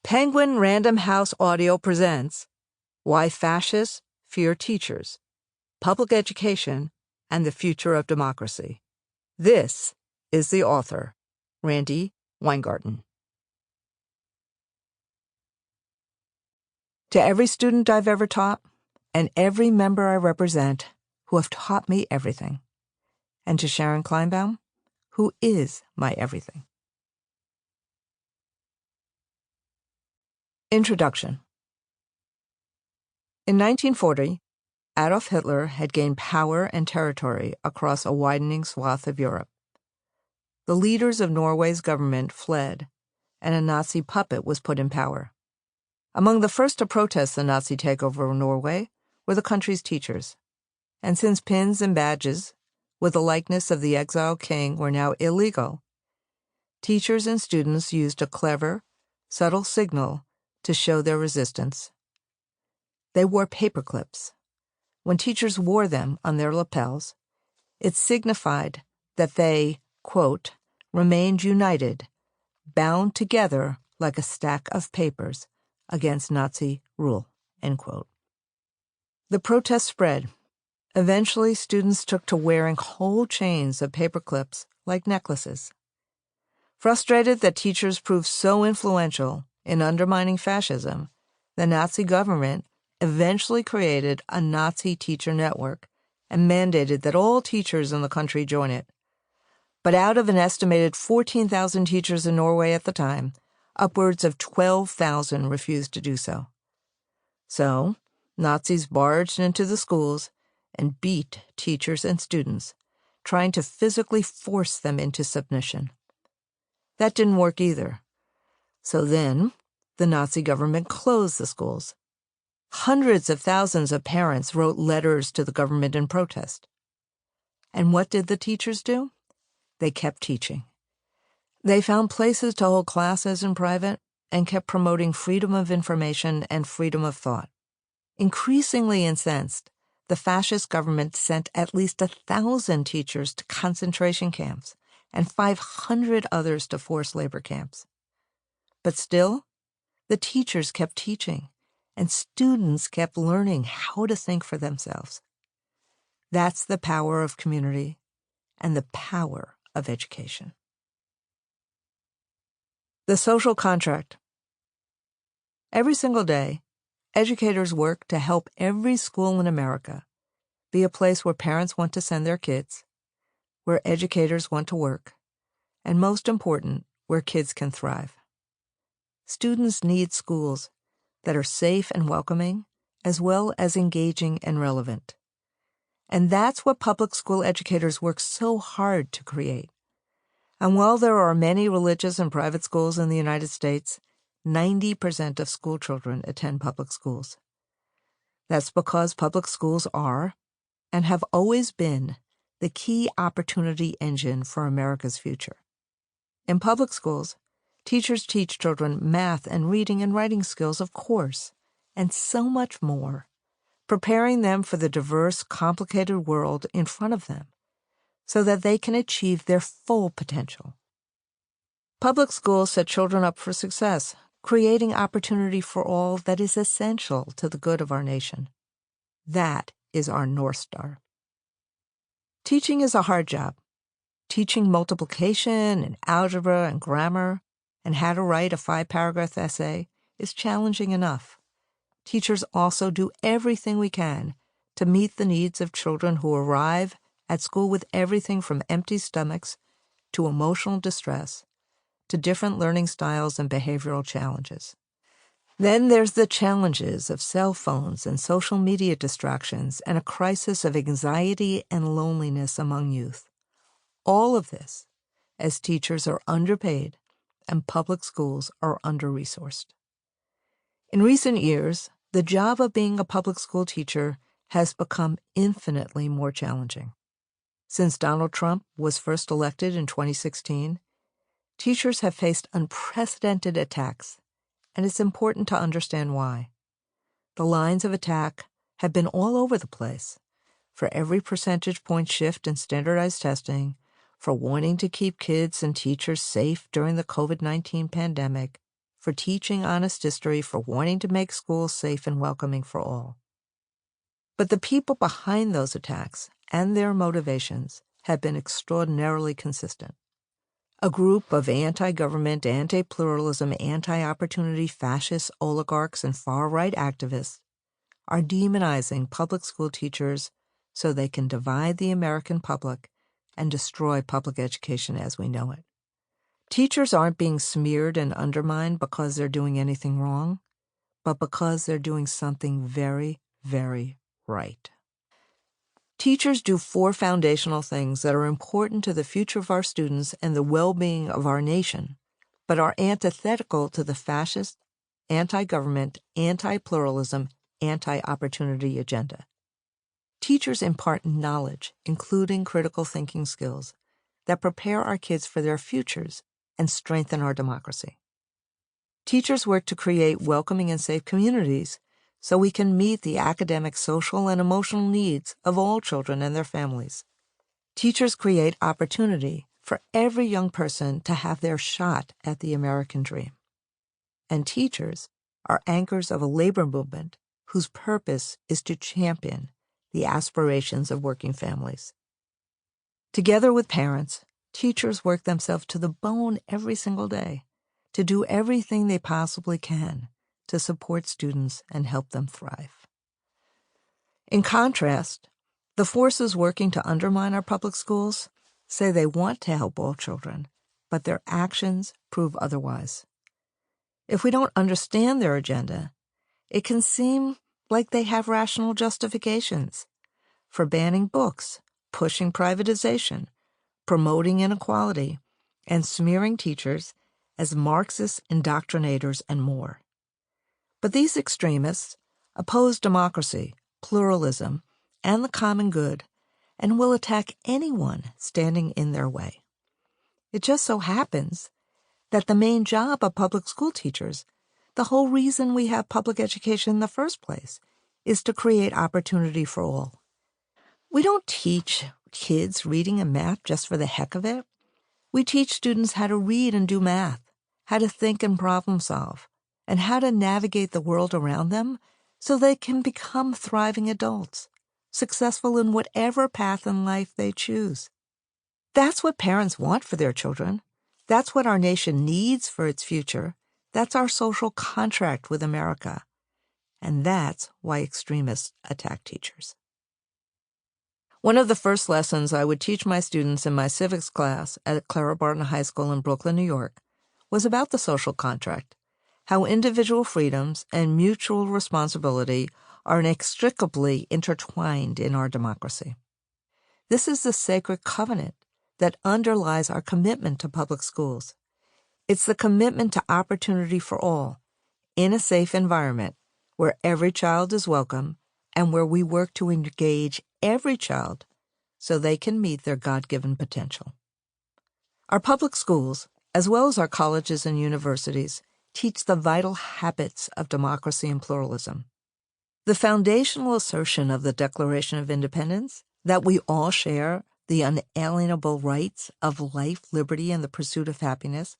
Penguin Random House Audio presents Why Fascists Fear Teachers, Public Education, and the Future of Democracy. This is the author, Randi Weingarten. To every student I've ever taught, and every member I represent who have taught me everything, and to Sharon Kleinbaum, who is my everything. Introduction. In 1940, Adolf Hitler had gained power and territory across a widening swath of Europe. The leaders of Norway's government fled, and a Nazi puppet was put in power. Among the first to protest the Nazi takeover of Norway were the country's teachers. And since pins and badges with the likeness of the exiled king were now illegal, teachers and students used a clever, subtle signal to show their resistance. They wore paper clips. When teachers wore them on their lapels, it signified that they, quote, remained united, bound together like a stack of papers against Nazi rule, end quote. The protest spread. Eventually, students took to wearing whole chains of paper clips like necklaces. Frustrated that teachers proved so influential in undermining fascism, the Nazi government eventually created a Nazi teacher network and mandated that all teachers in the country join it. But out of an estimated 14,000 teachers in Norway at the time, upwards of 12,000 refused to do so. So, Nazis barged into the schools and beat teachers and students, trying to physically force them into submission. That didn't work either. So then, the Nazi government closed the schools. Hundreds of thousands of parents wrote letters to the government in protest. And what did the teachers do? They kept teaching. They found places to hold classes in private and kept promoting freedom of information and freedom of thought. Increasingly incensed, the fascist government sent at least 1,000 teachers to concentration camps and 500 others to forced labor camps. But still, the teachers kept teaching, and students kept learning how to think for themselves. That's the power of community and the power of education. The social contract. Every single day, educators work to help every school in America be a place where parents want to send their kids, where educators want to work, and most important, where kids can thrive. Students need schools that are safe and welcoming, as well as engaging and relevant. And that's what public school educators work so hard to create. And while there are many religious and private schools in the United States, 90% of school children attend public schools. That's because public schools are, and have always been, the key opportunity engine for America's future. In public schools, teachers teach children math and reading and writing skills, of course, and so much more, preparing them for the diverse, complicated world in front of them so that they can achieve their full potential. Public schools set children up for success, creating opportunity for all that is essential to the good of our nation. That is our North Star. Teaching is a hard job. Teaching multiplication and algebra and grammar and how to write a 5-paragraph essay is challenging enough. Teachers also do everything we can to meet the needs of children who arrive at school with everything from empty stomachs to emotional distress to different learning styles and behavioral challenges. Then there's the challenges of cell phones and social media distractions and a crisis of anxiety and loneliness among youth. All of this, as teachers are underpaid and public schools are under-resourced. In recent years, the job of being a public school teacher has become infinitely more challenging. Since Donald Trump was first elected in 2016, teachers have faced unprecedented attacks, and it's important to understand why. The lines of attack have been all over the place. For every percentage point shift in standardized testing, for wanting to keep kids and teachers safe during the COVID-19 pandemic, for teaching honest history, for wanting to make schools safe and welcoming for all. But the people behind those attacks and their motivations have been extraordinarily consistent. A group of anti-government, anti-pluralism, anti-opportunity fascist oligarchs and far-right activists are demonizing public school teachers so they can divide the American public and destroy public education as we know it. Teachers aren't being smeared and undermined because they're doing anything wrong, but because they're doing something very, very right. Teachers do 4 foundational things that are important to the future of our students and the well-being of our nation, but are antithetical to the fascist, anti-government, anti-pluralism, anti-opportunity agenda. Teachers impart knowledge, including critical thinking skills, that prepare our kids for their futures and strengthen our democracy. Teachers work to create welcoming and safe communities so we can meet the academic, social, and emotional needs of all children and their families. Teachers create opportunity for every young person to have their shot at the American dream. And teachers are anchors of a labor movement whose purpose is to champion the aspirations of working families. Together with parents, teachers work themselves to the bone every single day to do everything they possibly can to support students and help them thrive. In contrast, the forces working to undermine our public schools say they want to help all children, but their actions prove otherwise. If we don't understand their agenda, it can seem like they have rational justifications for banning books, pushing privatization, promoting inequality, and smearing teachers as Marxist indoctrinators and more. But these extremists oppose democracy, pluralism, and the common good, and will attack anyone standing in their way. It just so happens that the main job of public school teachers, the whole reason we have public education in the first place, is to create opportunity for all. We don't teach kids reading and math just for the heck of it. We teach students how to read and do math, how to think and problem solve, and how to navigate the world around them so they can become thriving adults, successful in whatever path in life they choose. That's what parents want for their children. That's what our nation needs for its future. That's our social contract with America. And that's why extremists attack teachers. One of the first lessons I would teach my students in my civics class at Clara Barton High School in Brooklyn, New York, was about the social contract, how individual freedoms and mutual responsibility are inextricably intertwined in our democracy. This is the sacred covenant that underlies our commitment to public schools. It's the commitment to opportunity for all, in a safe environment where every child is welcome and where we work to engage every child so they can meet their God-given potential. Our public schools, as well as our colleges and universities, teach the vital habits of democracy and pluralism. The foundational assertion of the Declaration of Independence, that we all share the unalienable rights of life, liberty, and the pursuit of happiness,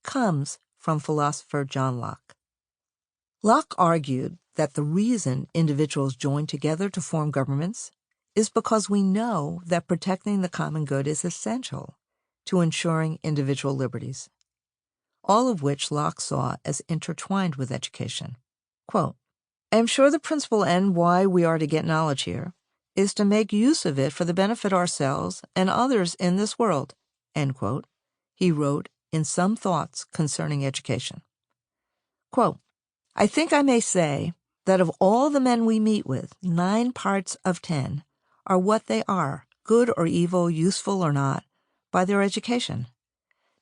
comes from philosopher John Locke. Locke argued that the reason individuals join together to form governments is because we know that protecting the common good is essential to ensuring individual liberties, all of which Locke saw as intertwined with education. Quote, "I am sure the principal end why we are to get knowledge here is to make use of it for the benefit of ourselves and others in this world," end quote, he wrote in Some Thoughts Concerning Education. Quote, "I think I may say that of all the men we meet with, 9 parts of 10 are what they are, good or evil, useful or not, by their education.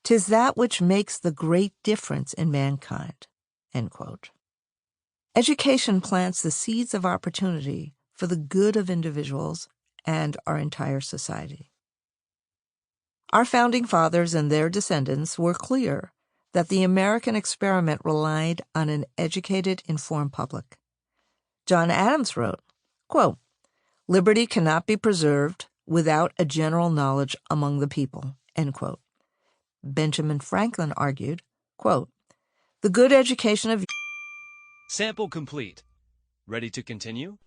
'Tis that which makes the great difference in mankind." End quote. Education plants the seeds of opportunity for the good of individuals and our entire society. Our founding fathers and their descendants were clear that the American experiment relied on an educated, informed public. John Adams wrote, quote, "Liberty cannot be preserved without a general knowledge among the people," end quote. Benjamin Franklin argued, quote, The good education of Sample complete. Ready to continue?